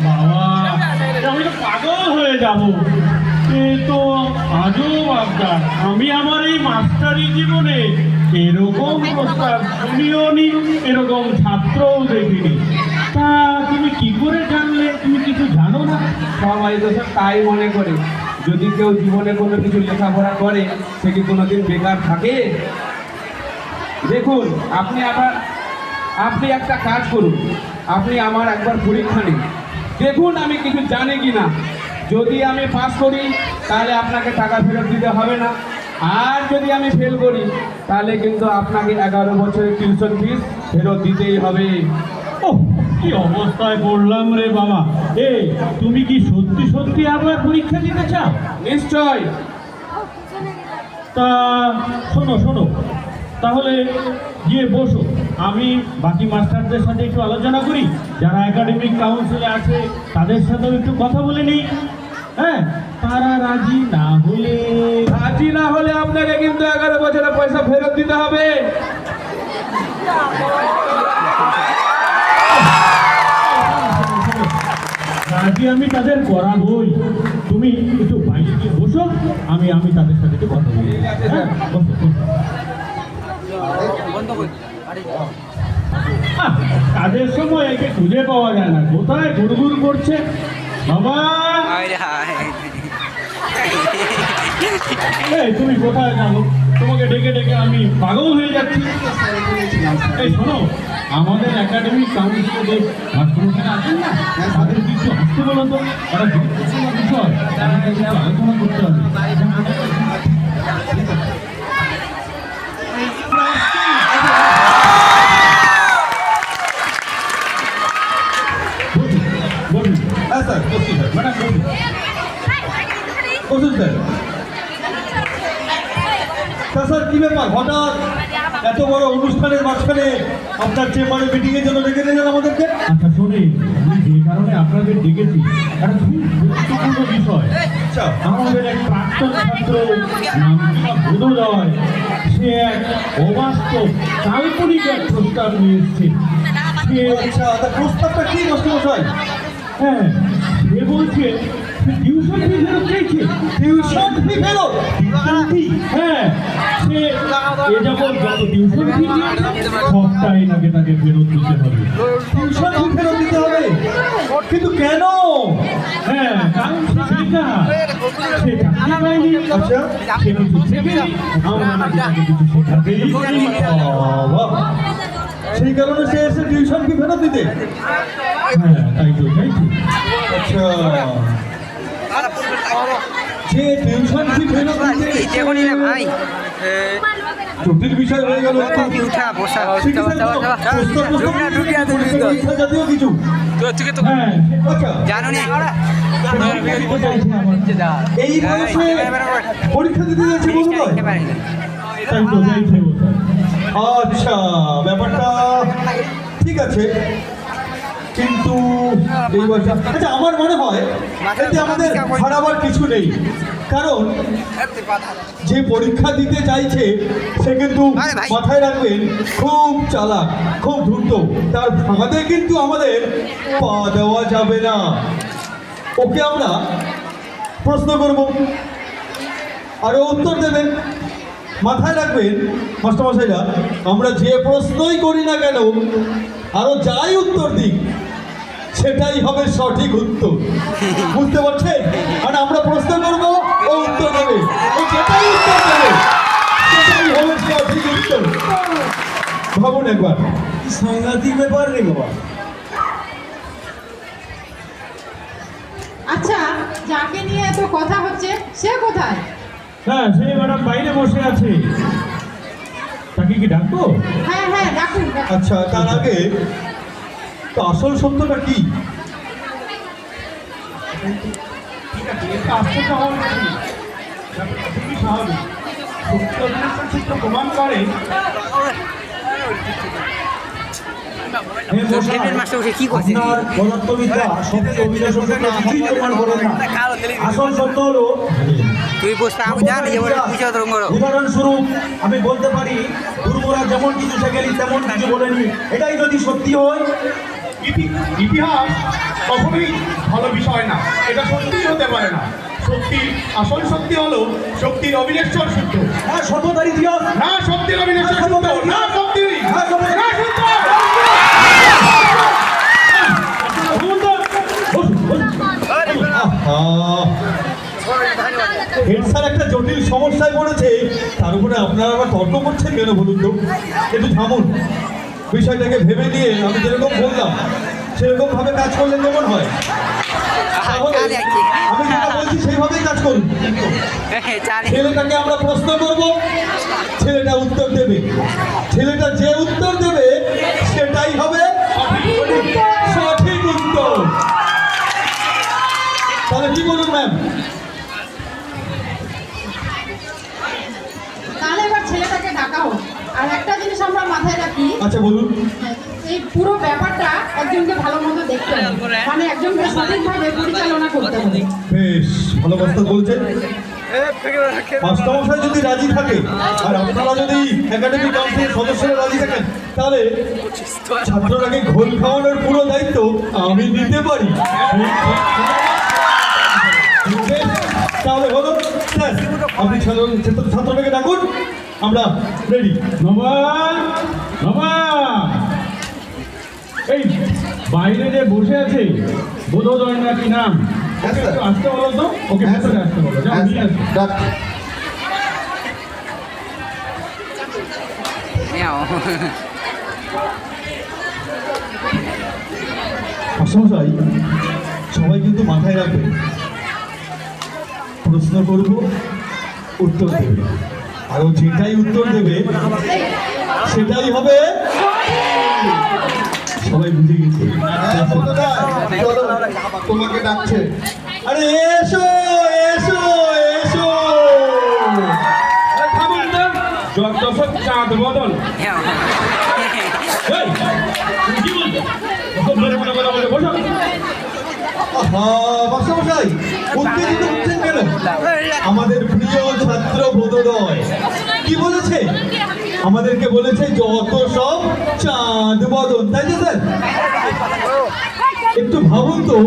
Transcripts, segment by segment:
বাবা, আমি তো পাগল হয়ে যাব। এ তো আজব আবদার। আমি আমার এই মাস্টারি জীবনে এরকম প্রস্তাব শুনিও নি, এরকম ছাত্রও দেখিনি। তা তুমি কি করে জানলে? তুমি কিছু জানো না? সবাই তো স্যার তাই মনে করে। যদি কেউ জীবনে কোনো কিছু লেখাপড়া করে, সে কি কোনোদিন বেকার থাকে? দেখুন, আপনি একটা কাজ করুন, আপনি আমার একবার পরীক্ষা নিন, দেখুন আমি কিছু জানি কি না। যদি আমি পাস করি তাহলে আপনাকে টাকা ফেরত দিতে হবে না, আর যদি আমি ফেল করি তাহলে কিন্তু আপনাকে 11 বছরের টিউশন ফিস ফেরত দিতেই হবে। ওহ, কি অবস্থায় পড়লাম রে বাবা। তুমি কি সত্যি সত্যি আবার পরীক্ষা দিতে চাও? নিশ্চয়। তা শোনো শোনো, তাহলে গিয়ে বসো, আমি বাকি মাস্টারদের সাথে একটু আলোচনা করি, যারা একাডেমিক কাউন্সিলে আছে তাদের সাথেও একটু কথা বলে নিই। হ্যাঁ, তারা রাজি না হলে আপনাকে কিন্তু 11 বছরের পয়সা ফেরত দিতে হবে। রাজি আমি তাদের করাবই। তুমি একটু বাইরে গিয়ে বসো, আমি তাদের সাথে একটু কথা বলি। হ্যাঁ, বসো বসো। কাজের সময় একে খুঁজে পাওয়া যায় না, কোথায় ঘুরঘুর করছে বাবা। তুমি কোথায় যাবো? তোমাকে ডেকে ডেকে আমি পাগল হয়ে যাচ্ছি। এই শোনো, আমাদের একাডেমিক কাউন্সিলে মাস্টারমশাইরা আছেন না, তাদের কিছু আসতে বলো তো। তারা গুরুত্বপূর্ণ বিষয়, তাদেরকে একটু আলোচনা করতে হবে। হ্যাঁ স্যার, বসছি স্যার। ম্যাডাম বলুন। বসুন স্যার। তা স্যার, কী ব্যাপার হঠাৎ এত বড় অনুষ্ঠানের মাঝখানে আপনার চেম্বারে মিটিংয়ের জন্য ডেকে নিলেন আমাদেরকে? আচ্ছা শোনে, আমি যে কারণে আপনাদের ডেকেছি একটা খুব গুরুত্বপূর্ণ বিষয়। আচ্ছা। আমাদের এক প্রাক্তন ছাত্র নাম বোধোদয়, সে এক অবাস্তব কাল্পনিক এক প্রস্তাব নিয়ে এসছে। সে আচ্ছা, তা প্রস্তাবটা কি মাস্টারমশাই? হ্যাঁ, সে বলছে টিউশন ফি ফেরত চাইছে। টিউশন ফি ফেরত? হ্যাঁ, সে এ যখন যত টিউশন ফি দিয়েছে সবটাই নাকি তাকে ফেরত দিতে হবে। টিউশন ফি ফেরত দিতে হবে? কিন্তু কেন? হ্যাঁ, কারণ সে বেকার, সে চাকরি পায়নি। আচ্ছা। সে কিছু শেখেনি, আমরা নাকি তাকে কিছু শেখাতেই পারি না। বাবা, সেই কারণে সে এসে টিউশন ফি ফেরত দিতে? হ্যাঁ, তাই তো। আচ্ছা, যে টিউশন ফি ফেরত দিতে ভাই জটিল বিষয় হয়ে গেল। উঠা বসা জাতীয় কিছু? হ্যাঁ, আচ্ছা, জানো নি এই বয়সে পরীক্ষা দিতে যাচ্ছে বোধহয়? তাই তো যাইছে ও। আচ্ছা, ব্যাপারটা ঠিক আছে, কিন্তু এই বয়সে আচ্ছা, আমার মনে হয় এতে আমাদের হারাবার কিছু নেই। কারণ যে পরীক্ষা দিতে চাইছে সে কিন্তু মাথায় রাখবেন খুব চালাক, খুব দ্রুত। তার ফাঁদে কিন্তু আমাদের পা দেওয়া যাবে না। ওকে আমরা প্রশ্ন করব, আরও উত্তর দেবেন। মাথায় রাখবেন মাস্টারমশাইরা, আমরা যে প্রশ্নই করি না কেন, আরও যাই উত্তর দিই সেটাই হবে সঠিক উত্তর। বুঝতে পারছেন? মানে আমরা প্রশ্ন করবো, ও উত্তর দেবে, ও যেটাই উত্তর দেবে সেটাই হবে সঠিক উত্তর। ভাবুন একবার, সাংঘাতিক ব্যাপার রে বাবা। আচ্ছা, যাকে নিয়ে এত কথা হচ্ছে সে কোথায়? হ্যাঁ, সে ম্যাডাম বাইরে বসে আছে। তাকে কি ডাকবো? হ্যাঁ হ্যাঁ, ডাকুন। আচ্ছা, তার আগে তো আসল সত্যটা কি? ঠিক আছে, এটা আশ্চর্য হওয়ার কিছু নেই। ব্যাপারটা খুবই স্বাভাবিক। সত্য জিনিসটা সত্য প্রমাণ করে। কি করছে আপনার পদার্থবিদ্যা সত্য অভিলাষণকে কিছুই প্রমাণ করে না। আসল সত্য হলো, তুই বসে আমি জানি যে বুঝে ধরুন করো উদাহরণস্বরূপ আমি বলতে পারি, দুর্বরা যেমন কিছু শেখেনি তেমন কিছু বলেনি। এটাই যদি সত্যি হয়, ইতিহাস কখনোই ভালো বিষয় না, এটা সত্যিই হতে পারে না। শক্তির আসল শক্তি হলো শক্তির অবিনশ্বর সূত্র। হ্যাঁ, সভ্যতার ইতিহাস। না শক্তির অবিনশ্বর সূত্র, না শক্তি, হ্যাঁ, সভ্যতার- না সূত্র। হেড স্যার একটা জটিল সমস্যায় পড়েছে, তার উপরে আপনারা আবার তর্ক করছেন কেন বলুন তো? একটু থামুন, বিষয়টাকে ভেবে নিয়ে আমি যেরকম বললাম সেরকম ভাবে কাজ করলে কেমন হয়? তাহলে আমি যেটা বলছি সেইভাবেই কাজ করুন। ছেলেটাকে আমরা প্রশ্ন করব, ছেলেটা উত্তর দেবে, ছেলেটা যে উত্তর দেবে সেটাই হবে সঠিক উত্তর। তাহলে কি বলুন ম্যাম? তাহলে এবার ছেলেটাকে ডাকা হোক। আর একটা জিনিস আমরা মাথায় রাখি, আচ্ছা বলুন। এই পুরো ব্যাপারটা একজনকে ভালো মতো দেখতে হবে, মানে একজনকে সঠিকভাবে পরিচালনা করতে হবে। বেশ ভালো কথা বলছেন। মাস্টারমশাই যদি রাজি থাকে আর আপনারা যদি একাডেমিক কাউন্সিলের সদস্যরা রাজি থাকেন, তাহলে ছাত্রটাকে ঘোল খাওয়ানোর পুরো দায়িত্ব আমি নিতে পারি। বেশ, তাহলে হলো স্যার, আপনি ছাত্রটাকে ডাকুন, আমরা রেডি। নবা নবা, এই বাইরে যে বসে আছে বোধোদয় না কি নাম, ওকে একটু আসতে বলো তো, ওকে ভেতরে আসতে বলো, যাও নিয়ে আসো। মাস্টারমশাই, সবাই কিন্তু মাথায় রাখবে, প্রশ্ন করব, উত্তর দেবে, আর ও যেটাই উত্তর দেবে সেটাই হবে। সবাই বুঝে গেছে? তোমাকে ডাকছে। আরে এসো এসো এসো। আরে থামুন তো, যত সব চাঁদ বদল। এই, তুমি কি বলছো? ওসব ধরে মনে কথা বলে বসো। আহা, মাস্টারমশাই উত্তেজিত হচ্ছেন কেন? আমাদের প্রিয় ছাত্র বোধোদয় কি বলেছে? আমাদেরকে বলেছে যত সব চাঁদ বদন, তাই তো স্যার? একটু ভাবুন তো,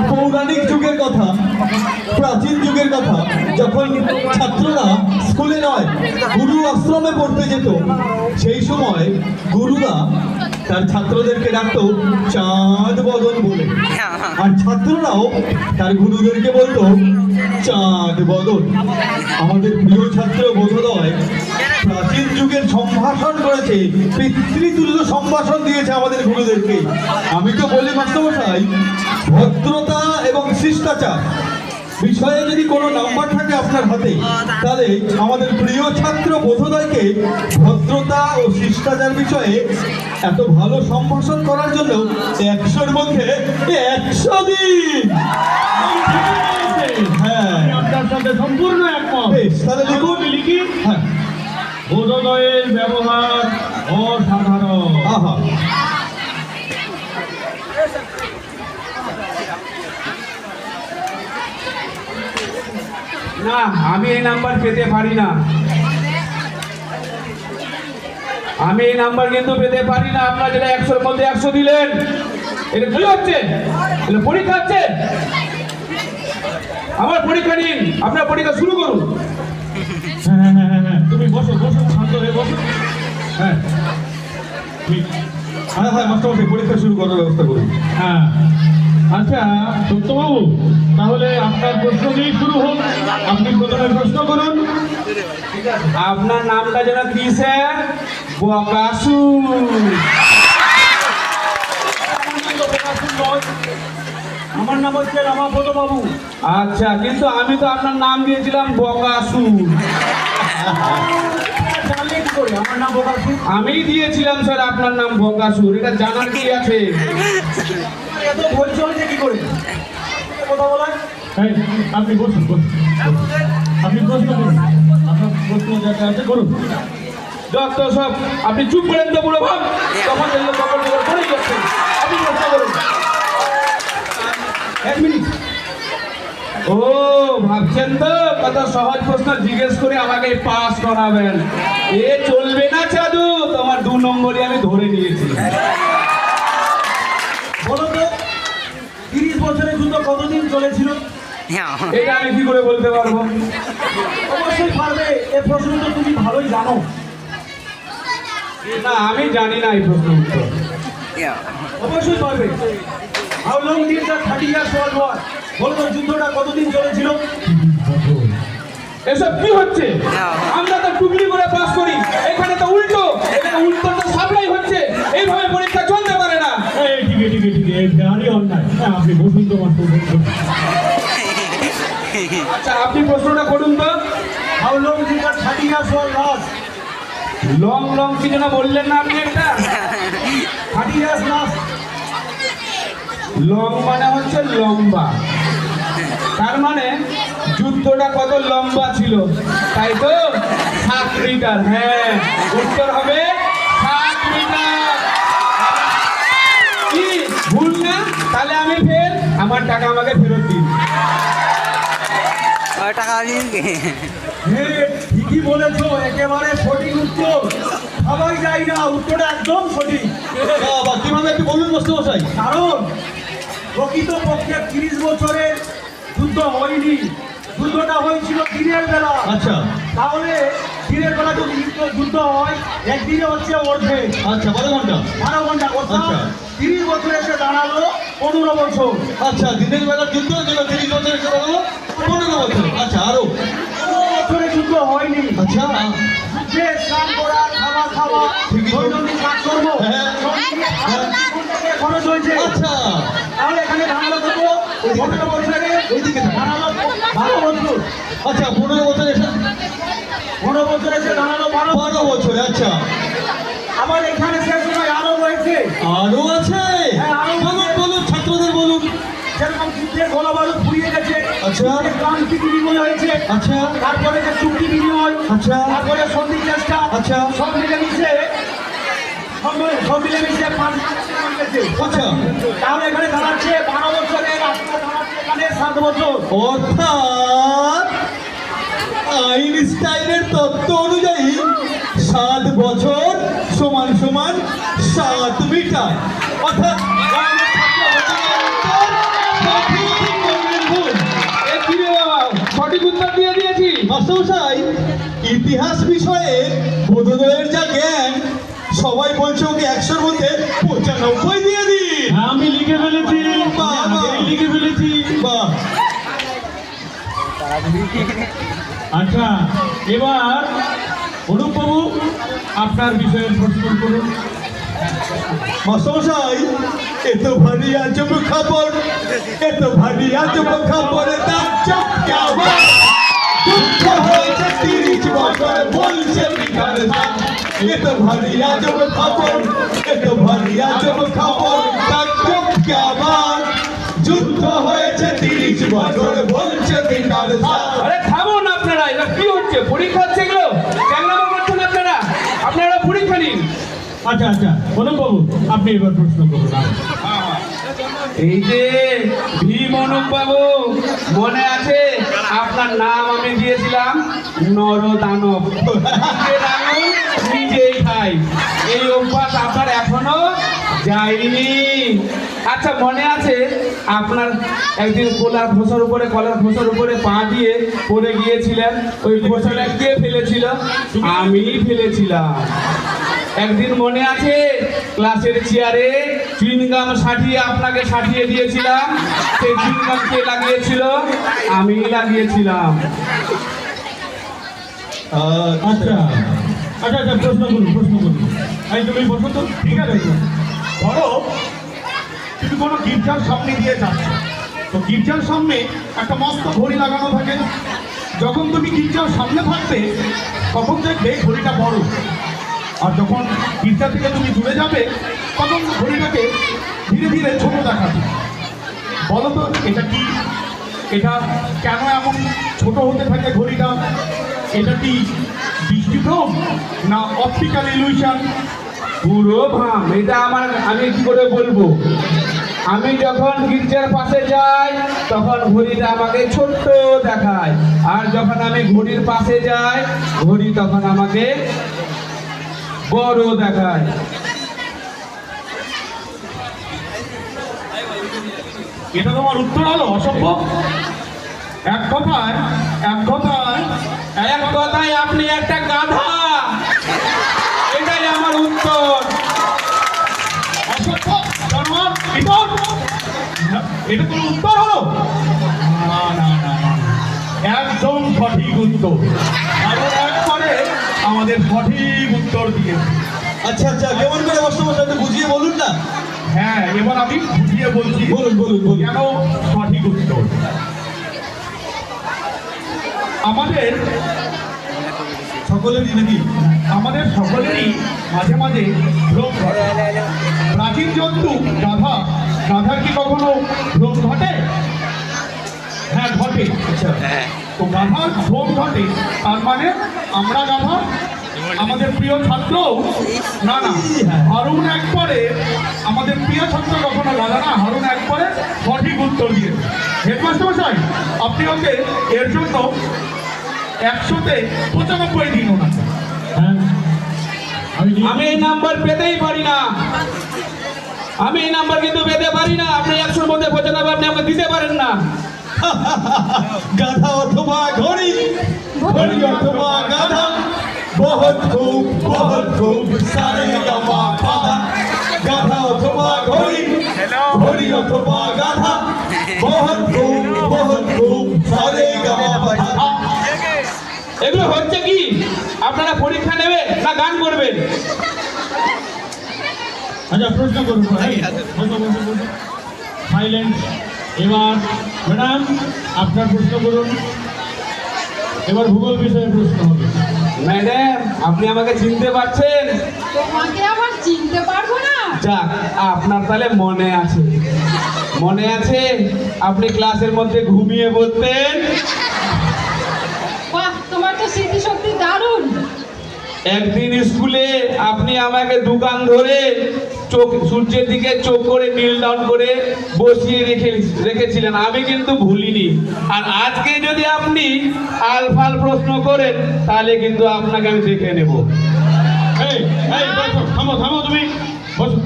পৌরাণিক যুগের কথা, প্রাচীন যুগের কথা, যখন ছাত্ররা স্কুলে নয় গুরু আশ্রমে পড়তে যেত, সেই সময় গুরুরা তার ছাত্রদেরকে ডাকতো চাঁদ বদন বলে, আর ছাত্ররাও তার গুরুদেরকে বলতো চাঁদ বদন। আমাদের প্রিয় ছাত্র বোধোদয় প্রাচীন যুগের সম্ভাষণ করেছে, পিতৃতুল্য সম্ভাষণ দিয়েছে আমাদের গুরুদেরকে। আমি তো বলি মাস্টারমশাই, ভদ্রতা এবং শিষ্টাচার বিষয়ে যদি কোনো নাম্বার থাকে আপনার হাতে, তাহলে আমাদের প্রিয় ছাত্র বোধোদয়কে ভদ্রতা ও শিষ্টাচার বিষয়ে এত ভালো সম্ভাষণ করার জন্য 100-র মধ্যে 100 দিন। হ্যাঁ, আমি আপনার সাথে সম্পূর্ণ একমত। বেশ, তাহলে লিখুন। আমি লিখি, হ্যাঁ, বোধোদয়ের ব্যবহার অসাধারণ। আহা, না, আমি এই নাম্বার পেতে পারি না। আমি এই নাম্বার কিন্তু পেতে পারি না। আপনারা যেটা 100-র মধ্যে 100 দিলেন, এটা কি হচ্ছে? এটা পরীক্ষা হচ্ছে? আমার পরীক্ষা নিন, আপনার পরীক্ষা শুরু করুন। হ্যাঁ হ্যাঁ হ্যাঁ হ্যাঁ, তুমি বসো বসো, শান্ত হয়ে বসো। হ্যাঁ ঠিক। হ্যাঁ হ্যাঁ মাস্টারমশাই, পরীক্ষা শুরু করার ব্যবস্থা করুন। হ্যাঁ, আচ্ছা সত্যবাবু, তাহলে আপনার প্রশ্ন দিয়ে শুরু হোক। আপনি প্রথমে প্রশ্ন করুন। আপনার নামটা যেন কি স্যার? বকাসুর। আমার নাম হচ্ছে রামাপদ বাবু। আচ্ছা, কিন্তু আমি তো আপনার নাম দিয়েছিলাম বকাসুর। জানলে কি করে আমার নাম বকাসুর? আমি দিয়েছিলাম স্যার আপনার নাম বকাসুর, এটা জানার কি আছে? এত বলছে হয়েছে কি করে কথা বলার? এই, আপনি বসুন বসুন, আপনি প্রশ্ন করুন, আপনার প্রশ্ন যেটা আছে করুন। যত সব, আপনি চুপ করেন তো বুড়ো ভাব, তখন দেখলে তখন করেই যাচ্ছেন। আপনি প্রশ্ন করুন। 1 মিনিট। ও ভাবছেন তো কত সহজ প্রশ্ন জিজ্ঞেস করে আমাকে পাস করাবেন? এ চলবে না চাদু, তোমার 2 নম্বরই আমি ধরে নিয়েছি। চলেছিল? হ্যাঁ এটা আমি কি করে বলতে পারবো? অবশ্যই পারবে, এ প্রশ্ন তো তুমি ভালোই জানো। না, আমি জানি না এই প্রশ্ন উত্তর। হ্যাঁ অবশ্যই পারবে। How long did the 30 years world war? বলো তো, যুদ্ধটা কতদিন চলেছিল? এসব কি হচ্ছে? আমরা তো টুকলি করে পাস করি, এখানে তো উল্টো, এখানে উল্টো তো সাপ্লাই হচ্ছে। এইভাবে পরীক্ষা চলতে পারে না। এই ঠিক আছে, ঠিক আছে, ঠিক আছে, এই ভারী অন্যায়। হ্যাঁ, আপনি বসুন তো মাস্টার বসুন। আচ্ছা, আপনি প্রশ্নটা করুন তো। How long did the 30 years world last? Long long কি যেন বললেন না আপনি একটা? 30 ইয়ার্স লাস্ট। লং মানে হচ্ছে লম্বা, তার মানে যুদ্ধটা কত লম্বা ছিল, তাই তো? 7 মিটার। হ্যাঁ, উত্তর হবে 7 মিটার। কি ভুল না? তাহলে আমি ফেল, আমার টাকা আমাকে ফেরত দিন। টাকা দিন হ্যাঁ, ঠিকই বলেছো, একেবারে সঠিক উত্তর। সবাই যায় না, উত্তরটা একদম সঠিক। বাবা, কিভাবে একটু বলুন মাস্টারমশাই। কারণ প্রকৃতপক্ষে 30 বছরের যুদ্ধ হয়নি, যুদ্ধটা হয়েছিল দিনের বেলা। আচ্ছা তাহলে দিনের বেলা যদি যুদ্ধ হয়, একদিনে হচ্ছে অর্ধেক, আচ্ছা, 12 ঘন্টা। 12 ঘন্টা। অর্থাৎ আচ্ছা। 30 বছরে এসে দাঁড়ালো 15 বছর। আচ্ছা, দিনের বেলা যুদ্ধ ছিল 30 বছর, এসে দাঁড়ালো 15 বছর। আচ্ছা, আরো 15 বছরে যুদ্ধ হয়নি। আচ্ছা, যুদ্ধে স্নান করা, খাওয়া খাওয়া, ঠিকই তো। দৈনন্দিন কাজকর্ম হ্যাঁ। সব মিলিয়ে 8 টাকা খরচ হয়েছে। আচ্ছা, তাহলে এখানে দাঁড়ালো কত? 15 বছরে ওইদিকে না। দাঁড়ালো 12 বছর। আচ্ছা, 15 বছর এসে 15 বছর এসে দাঁড়ালো 12 বছর। আচ্ছা, আবার এখানে সে সময় আরো রয়েছে। আরো আছে? হ্যাঁ, আরো বলুন আছে। বলুন, ছাত্রদের বলুন। যেরকম যুদ্ধের গোলাবারুদ ফুরিয়ে গেছে, আচ্ছা। যুদ্ধের ক্লান্তি বিনিময় হয়েছে, আচ্ছা। তারপরে যে চুক্তি বিনিময়, আচ্ছা। তারপরে সন্ধি চেষ্টা, আচ্ছা। সব মিলেমিশে 5 গেছে। আচ্ছা। তাহলে এখানে দাঁড়াচ্ছে 12 বছরের, আপনার দাঁড়াচ্ছে এখানে 7 বছর। অর্থাৎ আইনস্টাইনের তত্ত্ব অনুযায়ী 7 বছর সমান সমান 7 মিটার। অর্থাৎ আমাদের ছাত্র সঠিক বললেন ভুল। এ কি রে বাবা, সঠিক উত্তর দিয়ে দিয়েছি। মাস্টারমশাই, ইতিহাস বিষয়ে বোধোদয়ের যা জ্ঞান, সবাই বলছে ওকে 100-র মধ্যে 95 দিয়ে দিন। হ্যাঁ, আমি লিখে ফেলেছি, বাহ, আমি বাহ। আগেই লিখে ফেলেছি। বাহ, আচ্ছা, এবার অনুপবাবু আপনার বিষয়ের প্রশ্ন করুন। মাস্টারমশাই, এত ভারী আজব খবর, এত ভারী আজব খবর, তাজ্জব क्या बात। দুঃখ হয়েছে 30 বছর, বলছে বিকার দাম। এত ভারী আজব খবর, এত ভারী আজব খবর, তাজ্জব क्या बात। যুদ্ধ হয়েছে 30 বছর, বলছে বিকার দাম। আরে থামুন আপনারা, এটা কি হচ্ছে? পরীক্ষা হচ্ছে এগুলো? চ্যাংড়ামো করছেন আপনারা? আপনারা পরীক্ষা নিন। আচ্ছা আচ্ছা, অনুপবাবু আপনি এবার প্রশ্ন করুন। এই যে ভীম অনুপ বাবু, মনে আছে আপনার নাম আমি দিয়েছিলাম নরদানব। নিজের আঙুল নিজেই খাই, এই অভ্যাস আপনার এখনো যায়নি। আচ্ছা, মনে আছে আপনার একদিন কলার খোসার উপরে পা দিয়ে পড়ে গিয়েছিলেন, ওই খোসাটা কে ফেলেছিল? আমি ফেলেছিলাম। একদিন মনে আছে ক্লাসের চেয়ারে চুইংগাম সাটিয়ে আপনাকে সাটিয়ে দিয়েছিলাম, সেই চুইংগাম কে লাগিয়েছিল? আমি লাগিয়েছিলাম। আচ্ছা আচ্ছা আচ্ছা, প্রশ্ন করুন। এই তুমি বসো তো, ঠিক আছে? ধরো তুমি কোনো গির্জার সামনে দিয়ে যাচ্ছ, তো গির্জার সামনে একটা মস্ত ঘড়ি লাগানো থাকে। যখন তুমি গির্জার সামনে থাকবে, তখন দেখবে ঘড়িটা বড়, আর যখন গির্জা থেকে তুমি দূরে যাবে, তখন ঘড়িটাকে ধীরে ধীরে ছোট দেখাবে। বলো তো এটা কি? এটা কেন এমন ছোট হতে থাকে ঘড়িটা? এটা কি দৃষ্টিভ্রম না অপটিক্যাল ইলিউশন? পুরো ভাম। এটা আমি কি করে বলবো? আমি যখন গির্জার পাশে যাই, তখন ঘড়িটা আমাকে ছোট্ট দেখায়, আর যখন আমি ঘড়ির পাশে যাই, ঘড়ি তখন আমাকে বড় দেখায়। এটা তোমার উত্তর হলো অসভ্য? এক কথায় এক কথায় আপনি একটা গাধা, এটাই আমার উত্তর। অসভ্য জানোয়ার, ইতর। এটা কোনো উত্তর হলো? না না না না, একদম সঠিক উত্তর। কারণ একবারে আমাদের সঠিক উত্তর দিয়েছে। আচ্ছা আচ্ছা, কেমন করে মাস্টারমশাই একটু বুঝিয়ে বলুন না। হ্যাঁ, এবার আমি বুঝিয়ে বলছি। বলুন বলুন বলুন। কেন সঠিক উত্তর। আমাদের সকলেরই নাকি? আমাদের সকলেরই মাঝে মাঝে ভ্রম ঘটে। প্রাচীন জন্তু গাধা, গাধার কি কখনো ভ্রম ঘটে? হ্যাঁ ঘটে। আচ্ছা, তো গাধার ভ্রম ঘটে, তার মানে আমরা গাধা। আমাদের প্রিয় ছাত্র না না, হারুন একবারে, আমাদের প্রিয় ছাত্র কখনো গাধা না, হারুন একবারে সঠিক উত্তর দিয়েছে। হেডমাস্টার মশাই, আপনি ওকে এর জন্য 100-তে 95 দিন ওনাকে। হ্যাঁ আমি এই নাম্বার পেতেই পারি না, আমি এই নাম্বার কিন্তু পেতে পারি না। আপনি 100-র মধ্যে 95 আপনি আমাকে দিতে পারেন না। গাধা অথবা ঘড়ি, ঘড়ি অথবা গাধা, বহুত খুব সারে গামা পাধা। গাধা অথবা ঘড়ি, ঘড়ি অথবা গাধা, বহুত খুব সারে গামা পাধা। এগুলো হচ্ছে কি? আপনারা পরীক্ষা নেবে না গান করবেন? আচ্ছা প্রশ্ন করুন। সাইলেন্ট। এবার ম্যাডাম আপনার প্রশ্ন করুন। এবার ভূগোল বিষয়ে প্রশ্ন হবে। ম্যাডাম, আপনি আমাকে চিনতে পারছেন? তোমাকে আবার চিনতে পারবো না? যাক, আপনার তাহলে মনে আছে, মনে আছে আপনি ক্লাসের মধ্যে ঘুমিয়ে পড়তেন। বাহ, তোমার তো স্মৃতিশক্তি দারুণ। একদিন স্কুলে আপনি আমাকে দোকান ধরে চোখ সূর্যের দিকে চোখ করে নীল ডাউন করে বসিয়ে রেখেছিলেন, আমি কিন্তু ভুলিনি। আর আজকে যদি আপনি আলফাল প্রশ্ন করেন তাহলে কিন্তু আপনাকে আমি দেখে নেব। এই এই বসো, থামো থামো, তুমি বসো।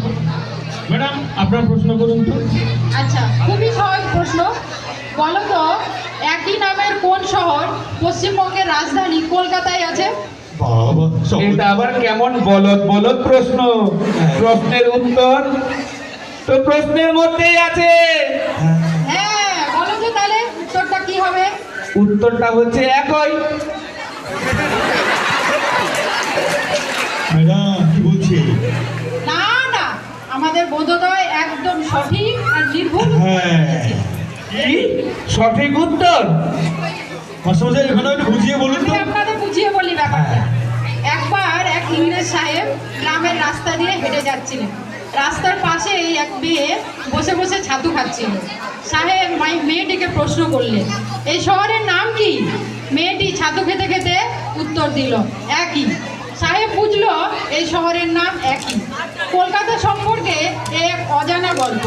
ম্যাডাম আপনার প্রশ্ন করুন তো। আচ্ছা, খুবই সহজ প্রশ্ন। বলো তো, একই নামের কোন শহর পশ্চিমবঙ্গের রাজধানী কলকাতায় আছে? বাবা, এটা আবার কেমন বলদ বলদ প্রশ্ন? প্রশ্নের উত্তর তো প্রশ্নের মধ্যেই আছে। হ্যাঁ, বলো তো তাহলে উত্তরটা কি হবে? উত্তরটা হচ্ছে একই। ম্যাডাম কি বলছে? না না, আমাদের বোধোদয় একদম সঠিক আর নির্ভুল। হ্যাঁ, কি সঠিক উত্তর? মাস্টারমশাই এখানে একটু বুঝিয়ে বলুন আমি তো। আপনাদের বুঝিয়ে বলি ব্যাপারটা। একবার এক ইংরেজ সাহেব গ্রামের রাস্তা দিয়ে হেঁটে যাচ্ছিলেন। রাস্তার পাশেই এক মেয়ে বসে বসে ছাতু খাচ্ছিল। সাহেব মেয়েটিকে প্রশ্ন করলেন, এই শহরের নাম কি? মেয়েটি ছাতু খেতে খেতে উত্তর দিল, একই। সাহেব বুঝলো এই শহরের নাম একই। কলকাতা সম্পর্কে এক অজানা গল্প।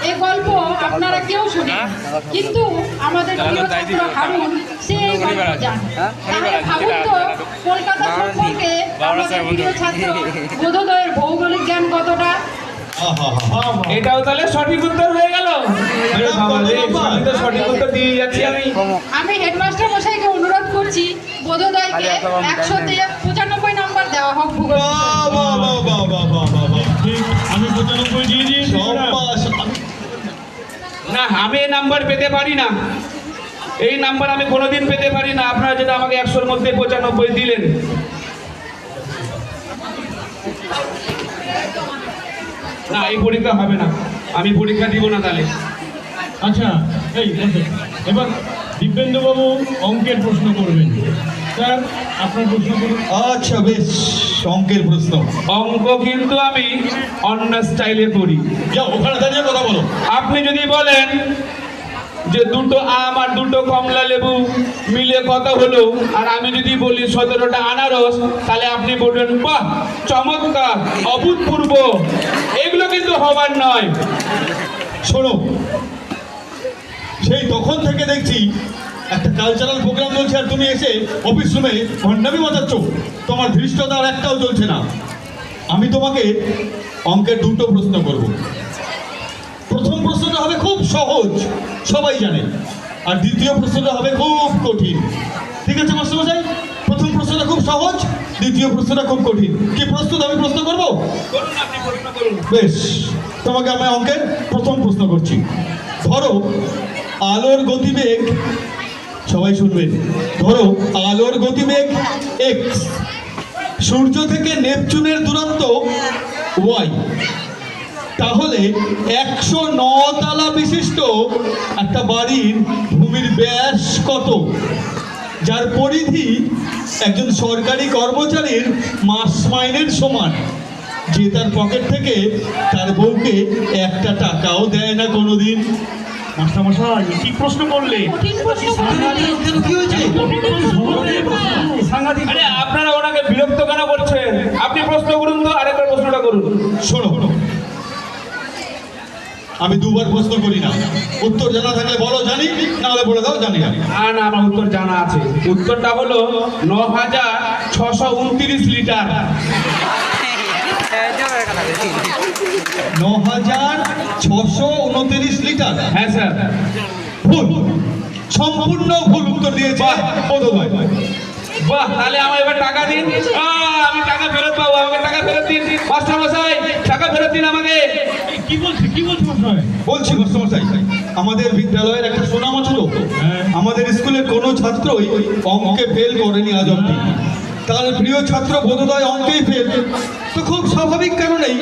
এই গল্প আপনারা কেউ শোনেন, কিন্তু আমাদের প্রিয় ছাত্র হারুন সে এই গল্প জানে। তাহলে ভাবুন তো, কলকাতা সম্পর্কে আমাদের প্রিয় ছাত্র বোধোদয়ের ভৌগোলিক জ্ঞান কতটা? এটাও তাহলে সঠিক উত্তর হয়ে গেল। আরে বাবা রে, আমি তো সঠিক উত্তর দিয়ে যাচ্ছি। আমি হেডমাস্টার মশাইকে অনুরোধ করছি বোধোদয়কে 100-তে 95 নম্বর দেওয়া হোক ভূগোল বিষয়ে। ঠিক, আমি 95 দিয়ে দিয়েছি ম্যাডাম। না, আমি এই নাম্বার পেতে পারি না, এই নাম্বার আমি কোনোদিন পেতে পারি না। আপনারা যেটা আমাকে 100-র মধ্যে 95 দিলেন। না, এই পরীক্ষা হবে না, আমি পরীক্ষা দিব না তাহলে। আচ্ছা এই বসো। এবার দিব্যেন্দুবাবু অঙ্কের প্রশ্ন করবেন। স্যার আপনার প্রশ্ন করুন। আচ্ছা বেশ, অঙ্কের প্রশ্ন। অঙ্ক কিন্তু আমি অন্য স্টাইলে করি। যাও ওখানে দাঁড়িয়ে কথা বলো। আপনি যদি বলেন যে দুটো আম আর দুটো কমলা লেবু মিলে কত হলো, আর আমি যদি বলি 17টা আনারস, তাহলে আপনি বলবেন বাহ চমৎকার, অভূতপূর্ব। এগুলো কিন্তু হবার নয়। শোনো, সেই তখন থেকে দেখছি একটা কালচারাল প্রোগ্রাম চলছে আর তুমি এসে অফিস রুমে ভণ্ডামি বাজাচ্ছ। তোমার ধৃষ্টতা আর একটাও চলছে না। আমি তোমাকে অঙ্কের দুটো প্রশ্ন করব। প্রথম প্রশ্নটা হবে খুব সহজ, সবাই জানে, আর দ্বিতীয় প্রশ্নটা হবে খুব কঠিন। ঠিক আছে মাস্টারমশাই, প্রথম প্রশ্নটা খুব সহজ, দ্বিতীয় প্রশ্নটা খুব কঠিন। কি প্রস্তুত? আমি প্রশ্ন করব? করুন, আপনি প্রশ্ন করুন। বেশ, তোমাকে আমি অঙ্কের প্রথম প্রশ্ন করছি। ধরো আলোর গতিবেগ, সবাই শুনবেন, ধরো আলোর গতিবেগ x, সূর্য থেকে নেপচুনের দূরত্ব y, তাহলে 109 তলা বিশিষ্ট একটা বাড়ির ভূমির ব্যাস কত, যার পরিধি একজন সরকারি কর্মচারীর মাস মাইনের সমান, যে তার পকেট থেকে তার বউকে একটা টাকাও দেয় না কোনোদিন? মাস্টারমশাই কি প্রশ্ন করলে? কঠিন প্রশ্ন কি হয়েছে? কঠিন প্রশ্ন করলে? সাংঘাতিক। আরে আপনারা ওনাকে বিরক্ত কেন করছেন? আপনি প্রশ্ন করুন তো, আরেকবার প্রশ্নটা করুন। শোনো, আমি দুবার প্রশ্ন করি না, উত্তর জানা থাকলে বলো জানি, না হলে বলে দাও জানি না। না, আমার উত্তর জানা আছে। উত্তরটা হলো 9629 লিটার। 9629 লিটার? হ্যাঁ স্যার। ভুল, সম্পূর্ণ ভুল উত্তর দিয়েছে বোধোদয়। বাহ, তাহলে আমার এবার টাকা দিন। আমি টাকা ফেরত পাবো, আমাকে টাকা ফেরত দিন। মাস্টার মশাই, টাকা ফেরত দিন আমাকে। কি বলছি মশাই? বলছি মাস্টারমশাই, আমাদের বিদ্যালয়ের একটা সুনাম ছিল, আমাদের স্কুলের কোনো ছাত্রই অঙ্কে ফেল করেনি আজ অব্দি। তার প্রিয় ছাত্র বোধোদয় অঙ্কেই ফেল, তো খুব স্বাভাবিক কারণেই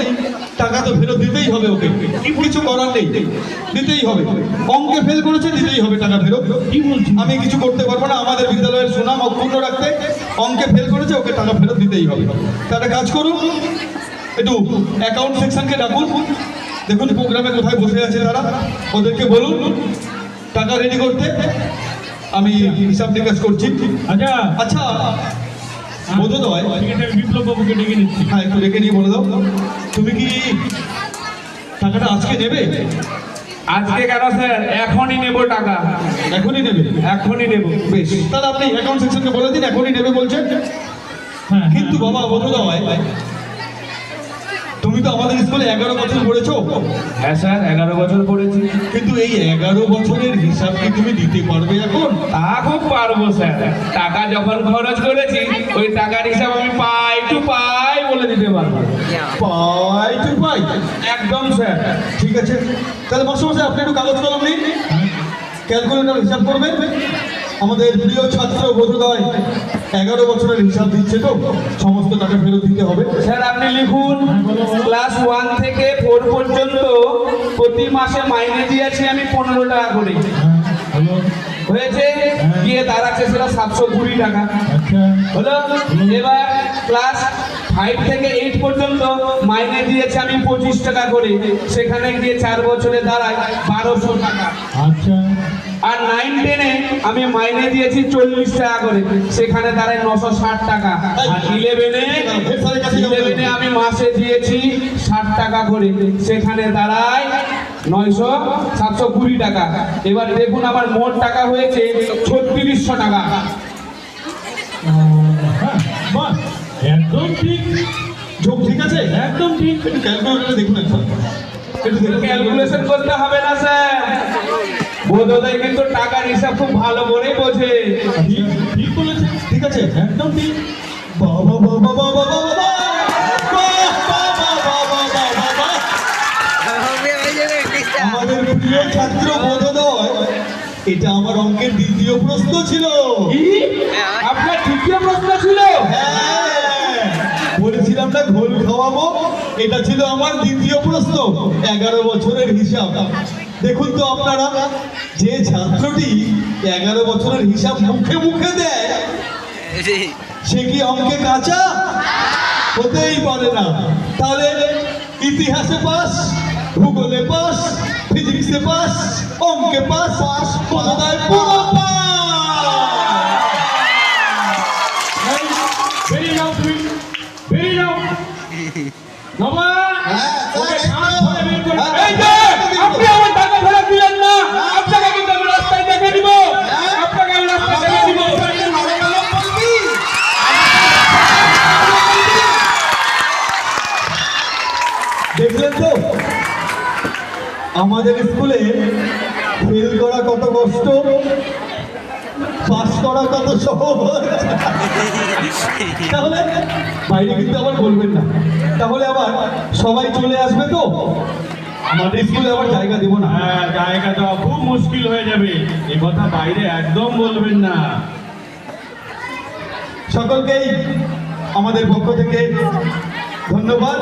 টাকা তো ফেরত দিতেই হবে ওকে, কিছু করার নেই, দিতেই হবে। অঙ্কে ফেল করেছে, দিতেই হবে টাকা ফেরত। কি বলছি? আমি কিছু করতে পারবো না, আমাদের বিদ্যালয়ের সুনাম অক্ষুণ্ণ রাখতে অঙ্কে ফেল করেছে, ওকে টাকা ফেরত দিতেই হবে। তাহলে কাজ করুন, একটু অ্যাকাউন্ট সেকশনকে ডাকুন, দেখুন প্রোগ্রামে কোথায় বসে আছে তারা, ওদেরকে বলুন টাকা রেডি করতে, আমি হিসাব নিকাশ করছি। আচ্ছা আচ্ছা বোধোদয়, ঠিক আছে, আমি বিপ্লব বাবুকে ডেকে নিচ্ছি। হ্যাঁ একটু রেখে নিয়ে বলে দাও, তুমি কি টাকাটা আজকে নেবে? আজকে কেন স্যার, এখনই নেবো টাকা, এখনই নেবে? এখনই নেবো। বেশ, তাহলে আপনি অ্যাকাউন্ট সেকশনকে বলে দিন এখনই নেবে বলছেন। হ্যাঁ, কিন্তু বাবা বোধোদয়, তুমি তো আমাদের স্কুলে 11 বছর পড়েছো, হ্যাঁ স্যার, 11 বছর পড়েছি। কিন্তু এই 11 বছরের হিসাব কি তুমি দিতে পারবে এখন? তা খুব পারবো স্যার, টাকা যখন খরচ করেছি ওই টাকার হিসাব আমি পাই টু পাই বলে দিতে পারবো। পাই টু পাই? একদম স্যার। ঠিক আছে, তাহলে মাস্টারমশাই আপনি একটু কাগজ কলম নিন, ক্যালকুলেটর হিসাব করবেন। আমাদের প্রিয় ছাত্র বোধোদয় 11 বছরের হিসাব দিচ্ছে, তো সমস্ত টাকা ফেরত দিতে হবে। স্যার আপনি লিখুন, ক্লাস 1 থেকে 4 পর্যন্ত প্রতি মাসে মাইনে দিয়েছি আমি 15 টাকা করে। হ্যালো, হয়েছে, গিয়ে দাঁড়াচ্ছে সেটা 720 টাকা আচ্ছা হলো। এবার ক্লাস 5 থেকে 8 পর্যন্ত মাইনে দিয়েছি আমি 25 টাকা করে, সেখানে গিয়ে 4 বছরে দাঁড়ায় 1200 টাকা। আচ্ছা আর 9, 10-এ আমি মাইনে দিয়েছি 40 টাকা করে, সেখানে দাঁড়ায় 960 টাকা। আর 11-এ আমি মাসে দিয়েছি 60 টাকা করে, সেখানে দাঁড়ায় 720 টাকা। এবার দেখুন আমার মোট টাকা হয়েছে 3600 টাকা। হ্যাঁ, বাহ, একদম ঠিক, যোগ ঠিক আছে? একদম ঠিক। একটু ক্যালকুলেটরে দেখুন একবার, একটু দেখুন। ক্যালকুলেশন করতে হবে না স্যার, বোধোদয় কিন্তু টাকার হিসাব খুব ভালো করেই বোঝে। ঠিক ঠিক বলেছে, ঠিক আছে, একদম ঠিক। বাবা বাবা বাবা বাবা বাবা, আমাদের প্রিয় ছাত্র বোধোদয়, এটা আমার অঙ্কের দ্বিতীয় প্রশ্ন ছিল। কি? আপনার তৃতীয় প্রশ্ন ছিল? হ্যাঁ, বলেছিলাম না ঘোল খাওয়াবো, এটা ছিল আমার দ্বিতীয় প্রশ্ন, 11 বছরের হিসাব। দেখুন তো আপনারা, যে ছাত্রটি 11 বছরের হিসাব মুখে মুখে দেয়, সে কি অঙ্কে কাঁচা? হতেই পারে না। তাহলে ইতিহাসে পাস, ভূগোলে পাস, ফিজিক্সে পাস, অঙ্কে পাস, বোধোদয় পুরো পাস। বেরিয়ে যাও তুমি, বেরিয়ে যাও। নবা, ওকে কান ধরে বের করে দাও। এই যে, আপনি আমার টাকা ফেরত দিলেন না, আপনাকে কিন্তু আমি রাস্তায় দেখে দিব, আপনাকে আমি রাস্তায় দেখে দিব। দেখলেন তো, আমাদের আমাদের স্কুলে ফেল করা কত কষ্ট, পাস করা কত সহজ। তাহলে বাইরে কিন্তু আবার বলবেন না, তাহলে আবার সবাই চলে আসবে তো আমাদের স্কুলে আবার জায়গা দেবো না। হ্যাঁ, জায়গা দেওয়া খুব মুশকিল হয়ে যাবে, এ কথা বাইরে একদম বলবেন না। সকলকেই আমাদের পক্ষ থেকে ধন্যবাদ।